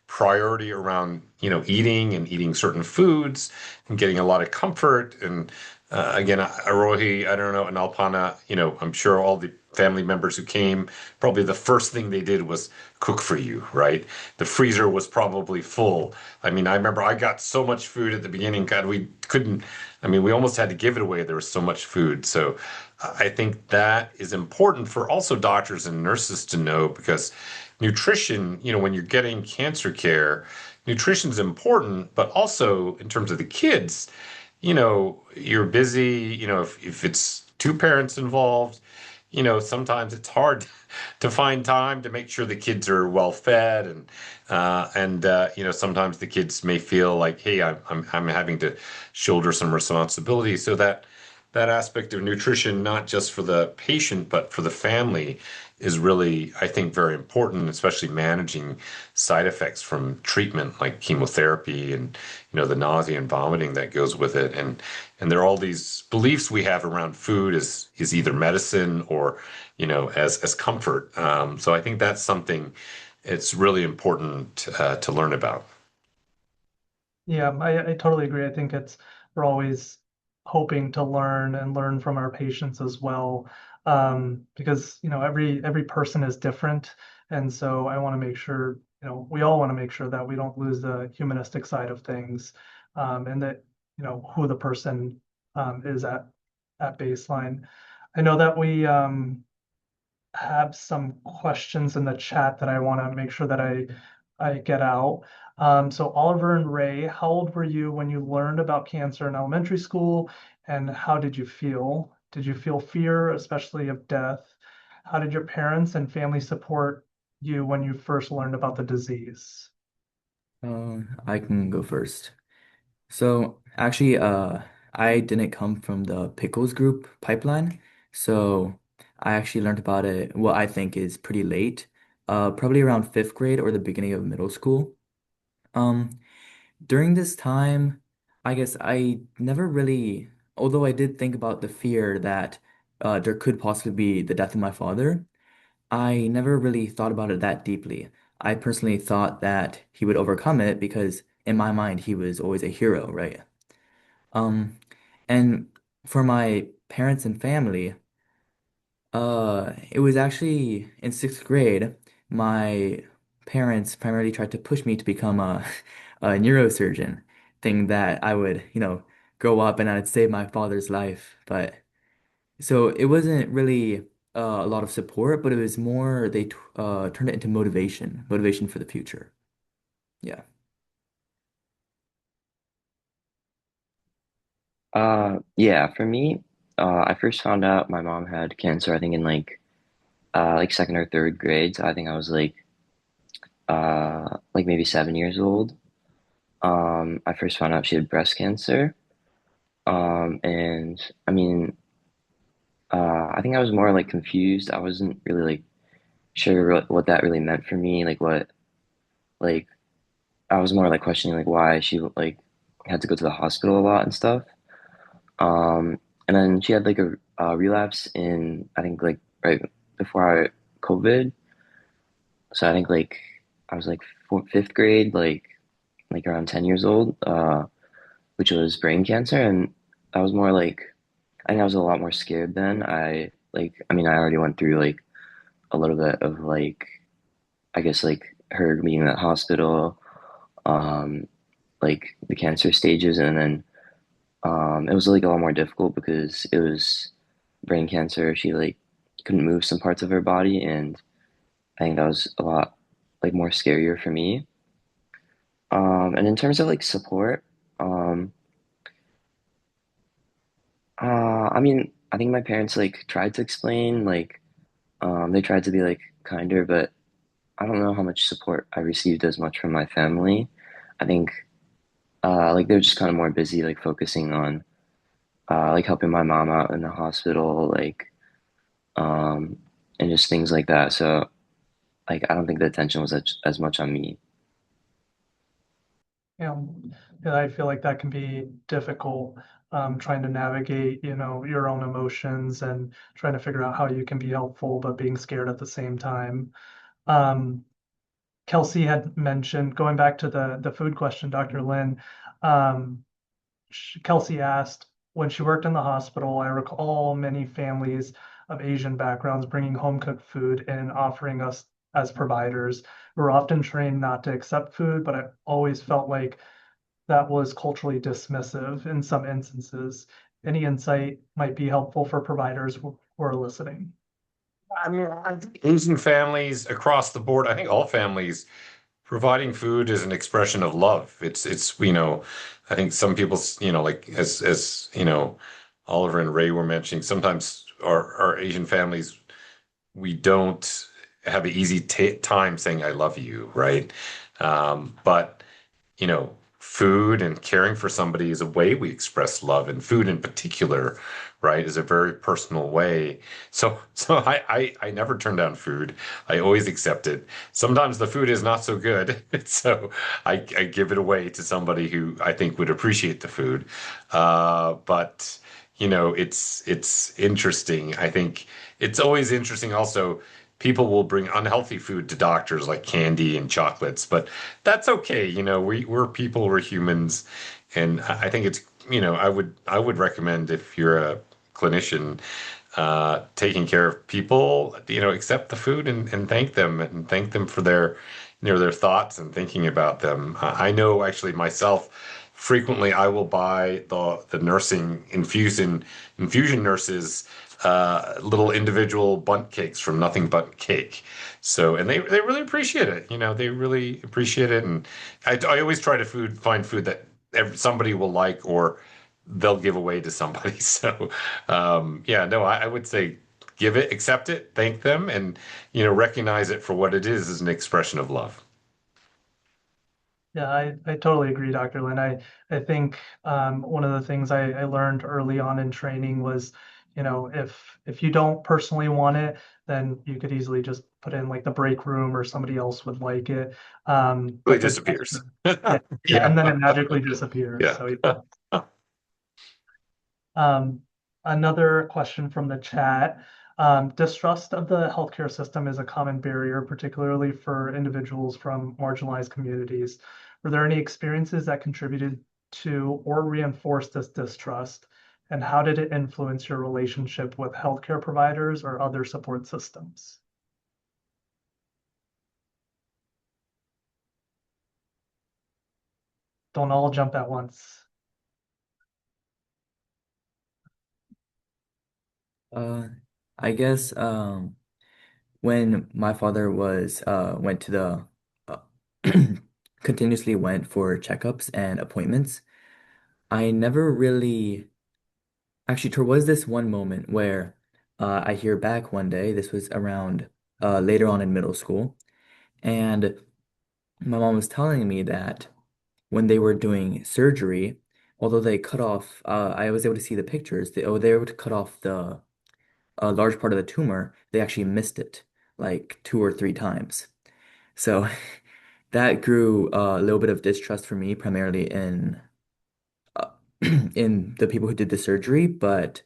priority around eating and eating certain foods and getting a lot of comfort and again Aarohi, I don't know, and Alpana, I'm sure all the family members who came, probably the first thing they did was cook for you, right? The freezer was probably full. I mean, I remember I got so much food at the beginning, God, we couldn't, I mean, we almost had to give it away, there was so much food. So I think that is important for also doctors and nurses to know, because nutrition, when you're getting cancer care, nutrition is important, but also in terms of the kids, you're busy, if it's two parents involved, sometimes it's hard to find time to make sure the kids are well fed and sometimes the kids may feel like, hey, I'm having to shoulder some responsibility. So that aspect of nutrition, not just for the patient, but for the family, is really, I think, very important, especially managing side effects from treatment like chemotherapy and, the nausea and vomiting that goes with it. And there are all these beliefs we have around food is either medicine or, as comfort. So I think that's something it's really important to learn about. Yeah, I totally agree. I think we're always hoping to learn and learn from our patients as well, because every person is different, and so I want to make sure we all want to make sure that we don't lose the humanistic side of things, and that who the person is at baseline. I know that we have some questions in the chat that I want to make sure that I get out. So Oliver and Ray, how old were you when you learned about cancer in elementary school, and how did you feel? Did you feel fear, especially of death? How did your parents and family support you when you first learned about the disease? I can go first. So actually, I didn't come from the pickles group pipeline, so I actually learned about it, what I think is pretty late, probably around fifth grade or the beginning of middle school. Um, During this time, I guess I never really, although I did think about the fear that there could possibly be the death of my father, I never really thought about it that deeply. I personally thought that he would overcome it because in my mind he was always a hero, right? Um, and for my parents and family, it was actually in sixth grade, my parents primarily tried to push me to become a neurosurgeon, thing that I would, grow up and I'd save my father's life. But so it wasn't really a lot of support, but it was more they turned it into motivation for the future. Yeah. Yeah, for me, I first found out my mom had cancer, I think in like second or third grade. So I think I was like maybe 7 years old. I first found out she had breast cancer. And I mean, I think I was more like confused. I wasn't really like sure what that really meant for me. Like I was more like questioning like why she like had to go to the hospital a lot and stuff. And then she had like a relapse in I think like right before COVID. So I think like I was like fifth grade, like around 10 years old, which was brain cancer, and I was more like I think I was a lot more scared then. I mean I already went through like a little bit of like I guess like her being in that hospital, um, like the cancer stages, and then it was like a lot more difficult because it was brain cancer. She like couldn't move some parts of her body, and I think that was a lot like more scarier for me. And in terms of like support, um, I mean, I think my parents like tried to explain, like they tried to be like kinder, but I don't know how much support I received as much from my family. I think like they're just kind of more busy like focusing on like helping my mom out in the hospital, like um, and just things like that. So like I don't think the attention was as much on me. Yeah, yeah, I feel like that can be difficult, trying to navigate, your own emotions and trying to figure out how you can be helpful, but being scared at the same time. Um, Kelsey had mentioned, going back to the food question, Dr. Lin, um, Kelsey asked, when she worked in the hospital, I recall many families of Asian backgrounds bringing home cooked food and offering us as providers. We were often trained not to accept food, but I always felt like that was culturally dismissive in some instances. Any insight might be helpful for providers who are listening. I mean, I think Asian families across the board, I think all families providing food is an expression of love. It's I think some people, like as Oliver and Ray were mentioning, sometimes our Asian families, we don't have an easy time saying I love you, right? But food and caring for somebody is a way we express love, and food in particular, right, is a very personal way. So I never turn down food. I always accept it. Sometimes the food is not so good, so I give it away to somebody who I think would appreciate the food. But it's interesting. I think it's always interesting also. People will bring unhealthy food to doctors like candy and chocolates, but that's okay. We're people, we're humans, and I think I would recommend if you're a clinician taking care of people, accept the food and thank them for their thoughts and thinking about them. I know actually myself, frequently I will buy the nursing infusion nurses little individual bunt cakes from Nothing But Cake. So, and they really appreciate it. They really appreciate it. And I always try to find food that somebody will like or they'll give away to somebody. So, yeah, no, I would say give it, accept it, thank them, and recognize it for what it is as an expression of love. Yeah, I totally agree, Dr. Lin. I think one of the things I learned early on in training was, if you don't personally want it, then you could easily just put in like the break room or somebody else would like it. Really But the disappears. yeah, yeah, Yeah. and then it magically disappears. Yeah. So yeah. Um, Another question from the chat. Distrust of the healthcare system is a common barrier, particularly for individuals from marginalized communities. Were there any experiences that contributed to or reinforced this distrust? And how did it influence your relationship with healthcare providers or other support systems? Don't all jump at once. Uh, I guess when my father was went to the continuously went for checkups and appointments, I never really actually there was this one moment where I hear back one day, this was around later on in middle school, and my mom was telling me that when they were doing surgery, although they cut off, I was able to see the pictures, they were able to cut off the a large part of the tumor, they actually missed it like 2 or 3 times. So that grew a little bit of distrust for me, primarily uh, in the people who did the surgery. But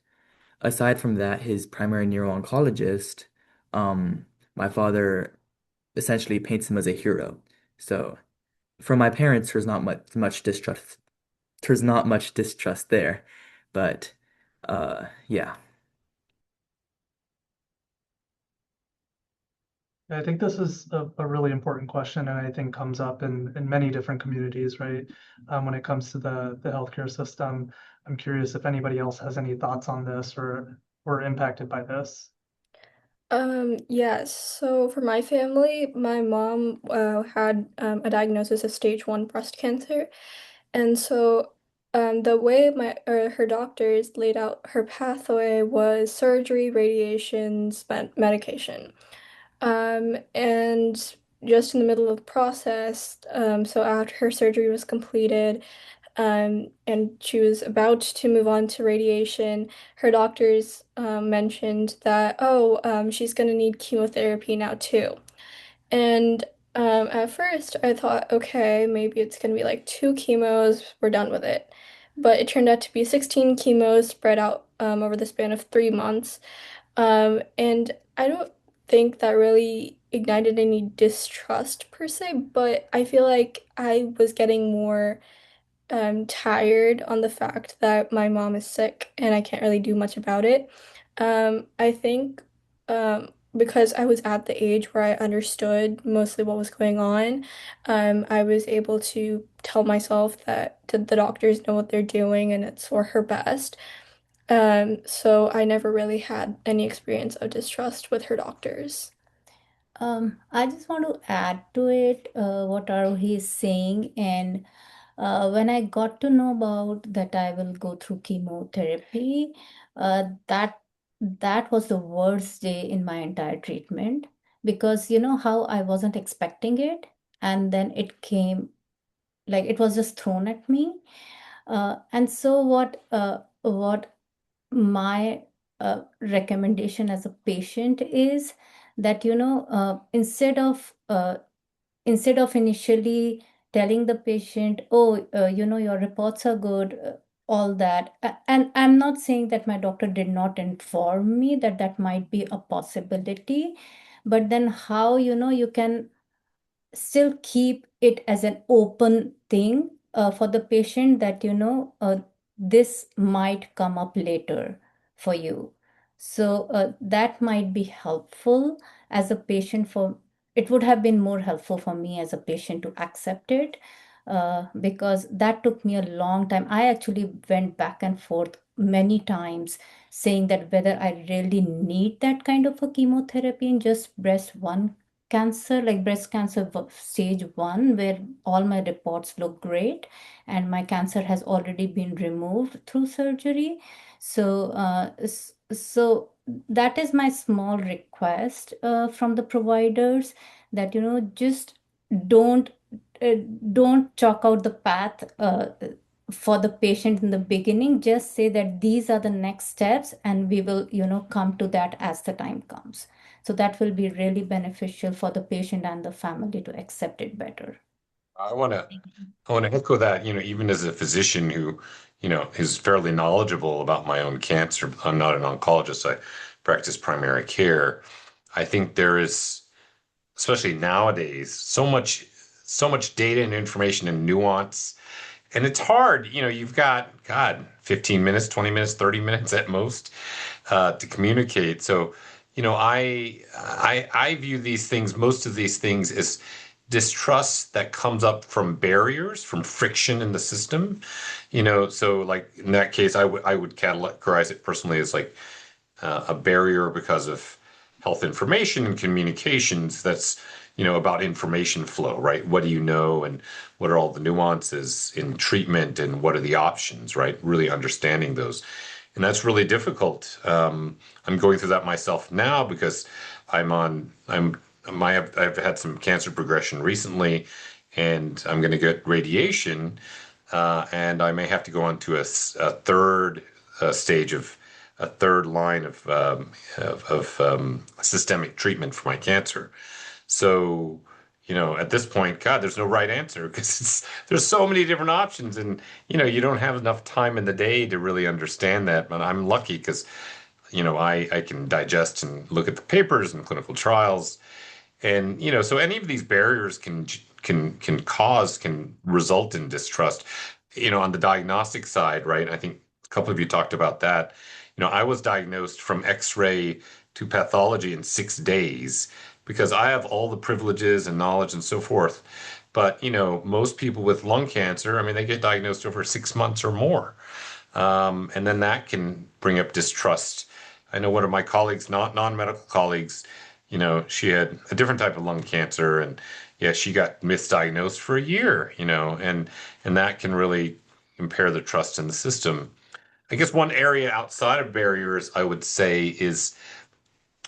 aside from that, his primary neuro-oncologist, um, my father essentially paints him as a hero. So from my parents, there's not much distrust. There's not much distrust there, but yeah. I think this is a really important question, and I think comes up in many different communities, right? When it comes to the healthcare system, I'm curious if anybody else has any thoughts on this or were impacted by this? Yes. So for my family, my mom had a diagnosis of stage 1 breast cancer. And so the way her doctors laid out her pathway was surgery, radiations, medication. And just in the middle of the process, so after her surgery was completed, and she was about to move on to radiation. Her doctors mentioned that, oh, she's going to need chemotherapy now too. And at first, I thought, okay, maybe it's going to be like 2 chemos, we're done with it. But it turned out to be 16 chemos spread out over the span of 3 months. And I don't think that really ignited any distrust per se, but I feel like I was getting more tired on the fact that my mom is sick and I can't really do much about it. I think because I was at the age where I understood mostly what was going on, I was able to tell myself that the doctors know what they're doing and it's for her best. So I never really had any experience of distrust with her doctors. I just want to add to it what Aarohi is saying. And when I got to know about that I will go through chemotherapy, that was the worst day in my entire treatment, because you know how I wasn't expecting it, and then it came like it was just thrown at me. And so what my recommendation as a patient is that instead of initially telling the patient, oh, your reports are good, all that. And I'm not saying that my doctor did not inform me that that might be a possibility, but then how, you can still keep it as an open thing for the patient that this might come up later for you. So that might be helpful as a patient. For it would have been more helpful for me as a patient to accept it, because that took me a long time. I actually went back and forth many times saying that whether I really need that kind of a chemotherapy in just breast one cancer, like breast cancer stage 1, where all my reports look great and my cancer has already been removed through surgery. So so that is my small request from the providers, that just don't uh, don't chalk out the path for the patient in the beginning. Just say that these are the next steps and we will come to that as the time comes. So that will be really beneficial for the patient and the family to accept it better. I want to I want to echo that, even as a physician who, is fairly knowledgeable about my own cancer. I'm not an oncologist. I practice primary care. I think there is, especially nowadays, so much data and information and nuance. And it's hard, you've got, God, 15 minutes, 20 minutes, 30 minutes at most to communicate. So, I view these things, most of these things, as distrust that comes up from barriers, from friction in the system. So like in that case, I would categorize it personally as like a barrier because of health information and communications that's about information flow, right? What do you know, and what are all the nuances in treatment, and what are the options, right? Really understanding those. And that's really difficult. I'm going through that myself now because I've had some cancer progression recently, and I'm going to get radiation, and I may have to go on to a third stage of a third line of systemic treatment for my cancer. So, at this point, God, there's no right answer because there's so many different options, and you don't have enough time in the day to really understand that. But I'm lucky because I can digest and look at the papers and clinical trials, and so any of these barriers can result in distrust. On the diagnostic side, right? I think a couple of you talked about that. I was diagnosed from X-ray to pathology in 6 days because I have all the privileges and knowledge and so forth. But most people with lung cancer, I mean, they get diagnosed over 6 months or more. And then that can bring up distrust I know one of my colleagues, not non-medical colleagues, she had a different type of lung cancer, and yeah, she got misdiagnosed for a year, and that can really impair the trust in the system. I guess one area outside of barriers I would say is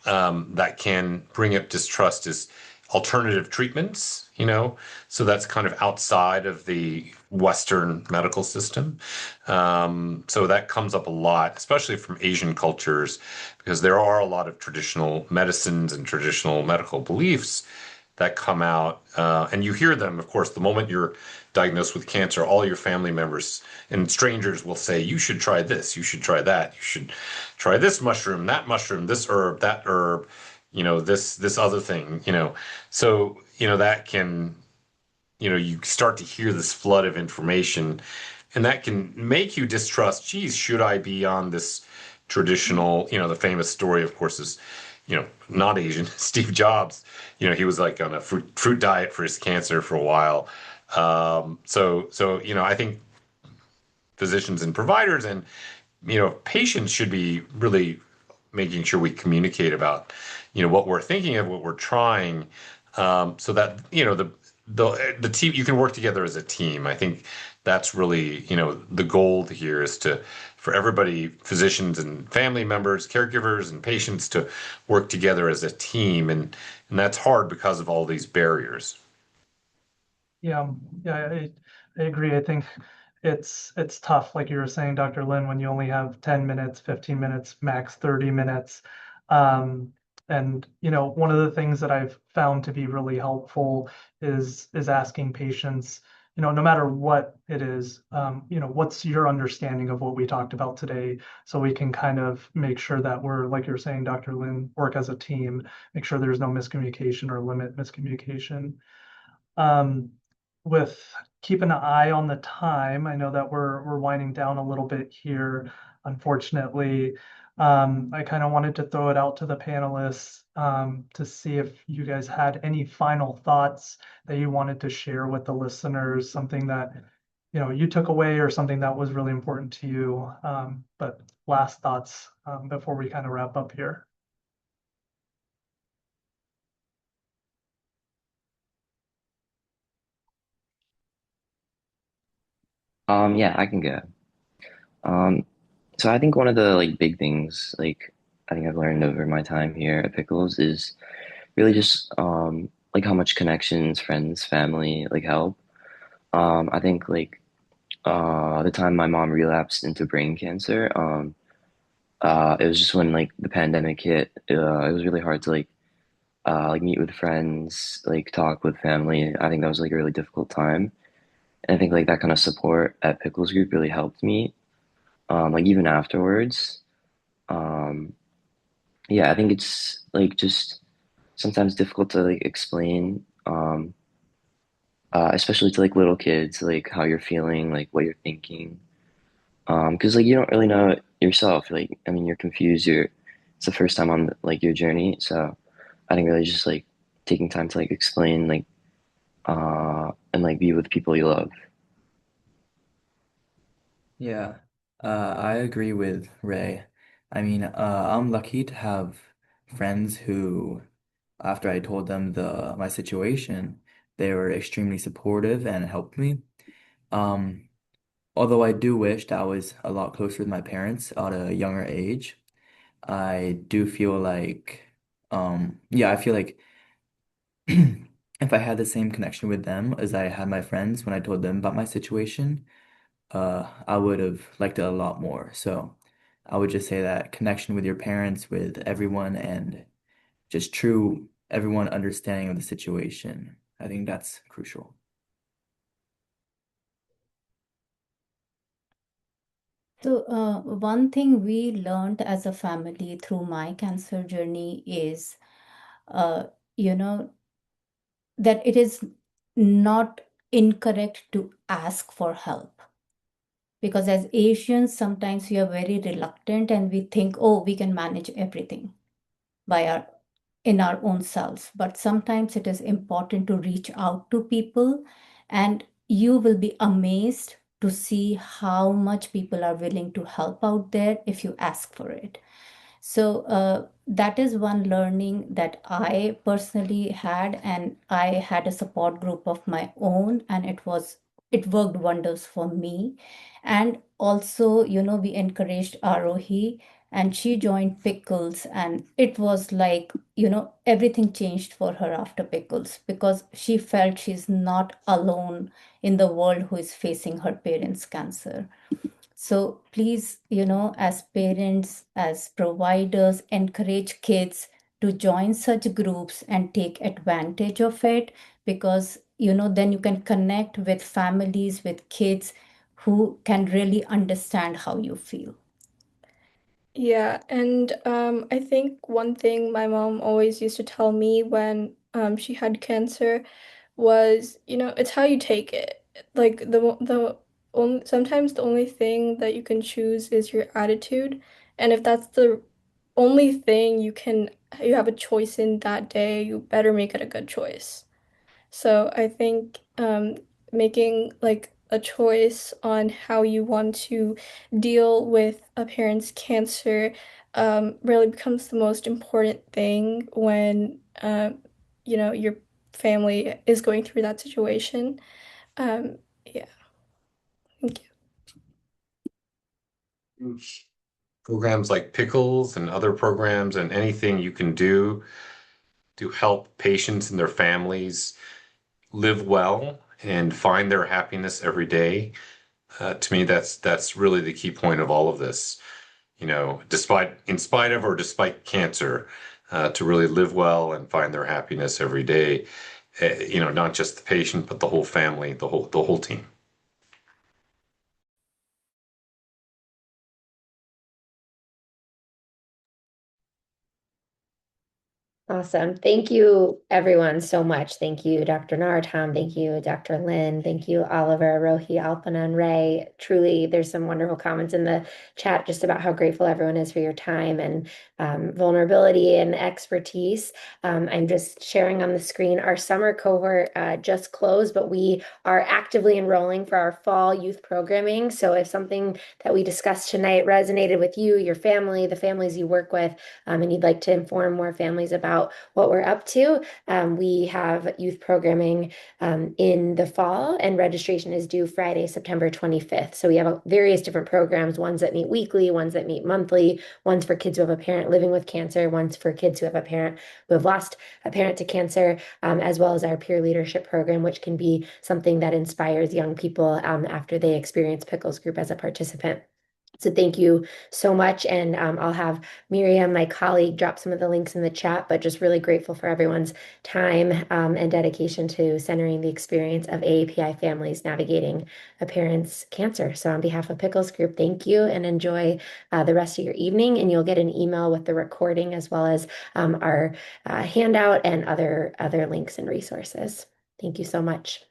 that can bring up distrust is alternative treatments, so that's kind of outside of the Western medical system. So that comes up a lot, especially from Asian cultures, because there are a lot of traditional medicines and traditional medical beliefs that come out. And you hear them, of course, the moment you're diagnosed with cancer, all your family members and strangers will say, you should try this, you should try that, you should try this mushroom, this herb, that herb, this other thing, So, that can, you start to hear this flood of information, and that can make you distrust, geez, should I be on this traditional, the famous story, of course, is, not Asian, Steve Jobs, he was like on a fruit diet for his cancer for a while. So, I think physicians and providers and, patients should be really making sure we communicate about, what we're thinking of, what we're trying, so that, the team, you can work together as a team. I think that's really, the goal here is for everybody, physicians and family members, caregivers and patients to work together as a team. And that's hard because of all these barriers. Yeah, yeah, I agree. I think it's tough, like you were saying, Dr. Lin, when you only have 10 minutes, 15 minutes, max 30 minutes. And one of the things that I've found to be really helpful is asking patients, no matter what it is, what's your understanding of what we talked about today, so we can kind of make sure that we're, like you're saying, Dr. Lin, work as a team, make sure there's no miscommunication or limit miscommunication. Um, with keeping an eye on the time, I know that we're winding down a little bit here, unfortunately. I kind of wanted to throw it out to the panelists to see if you guys had any final thoughts that you wanted to share with the listeners, something that you took away or something that was really important to you. But last thoughts before we kind of wrap up here. Yeah, I can go. Um, so I think one of the like big things, like I think I've learned over my time here at Pickles is really just like how much connections, friends, family like help. I think like the time my mom relapsed into brain cancer, it was just when like the pandemic hit. It was really hard to like meet with friends, like talk with family. I think that was like a really difficult time. And I think like that kind of support at Pickles Group really helped me. Like even afterwards. Um, yeah, I think it's like just sometimes difficult to like explain, especially to like little kids, like how you're feeling, like what you're thinking. Because like you don't really know it yourself. Like I mean, you're confused. It's the first time on like your journey, so I think really just like taking time to like explain, like and like be with people you love. Yeah, I agree with Ray. I mean, I'm lucky to have friends who, after I told them my situation, they were extremely supportive and helped me. Um, Although I do wish that I was a lot closer with my parents at a younger age. I do feel like, yeah, I feel like if I had the same connection with them as I had my friends when I told them about my situation, I would have liked it a lot more. So I would just say that connection with your parents, with everyone, and just true everyone understanding of the situation. I think that's crucial. So, one thing we learned as a family through my cancer journey is, uh, you know, that it is not incorrect to ask for help. Because as Asians, sometimes we are very reluctant and we think, oh, we can manage everything by our own selves. But sometimes it is important to reach out to people, and you will be amazed to see how much people are willing to help out there if you ask for it. So that is one learning that I personally had, and I had a support group of my own, and it worked wonders for me. And also, we encouraged Arohi, and she joined Pickles, and it was like, everything changed for her after Pickles because she felt she's not alone in the world who is facing her parents' cancer. So please, as parents, as providers, encourage kids to join such groups and take advantage of it because, then you can connect with families, with kids who can really understand how you feel. Yeah, and I think one thing my mom always used to tell me when she had cancer was, it's how you take it. Like the only sometimes the only thing that you can choose is your attitude, and if that's the only thing you have a choice in that day, you better make it a good choice. So I think making like a choice on how you want to deal with a parent's cancer really becomes the most important thing when your family is going through that situation. Yeah, thank you. Programs like Pickles and other programs and anything you can do to help patients and their families live well and find their happiness every day. To me, that's really the key point of all of this. In spite of or despite cancer, to really live well and find their happiness every day. Not just the patient, but the whole family, the whole team. Awesome. Thank you, everyone, so much. Thank you, Dr. Narotam. Thank you, Dr. Lin. Thank you, Oliver, Rohi, Alpana, and Ray. Truly, there's some wonderful comments in the chat just about how grateful everyone is for your time and vulnerability and expertise. I'm just sharing on the screen. Our summer cohort just closed, but we are actively enrolling for our fall youth programming. So if something that we discussed tonight resonated with you, your family, the families you work with, and you'd like to inform more families about what we're up to, we have youth programming in the fall, and registration is due Friday, September 25th. So we have various different programs, ones that meet weekly, ones that meet monthly, ones for kids who have a parent living with cancer, ones for kids who have a parent who have lost a parent to cancer, as well as our peer leadership program, which can be something that inspires young people after they experience Pickles Group as a participant. So thank you so much. And I'll have Miriam, my colleague, drop some of the links in the chat, but just really grateful for everyone's time and dedication to centering the experience of AAPI families navigating a parent's cancer. So on behalf of Pickles Group, thank you and enjoy the rest of your evening. And you'll get an email with the recording as well as our handout and other links and resources. Thank you so much.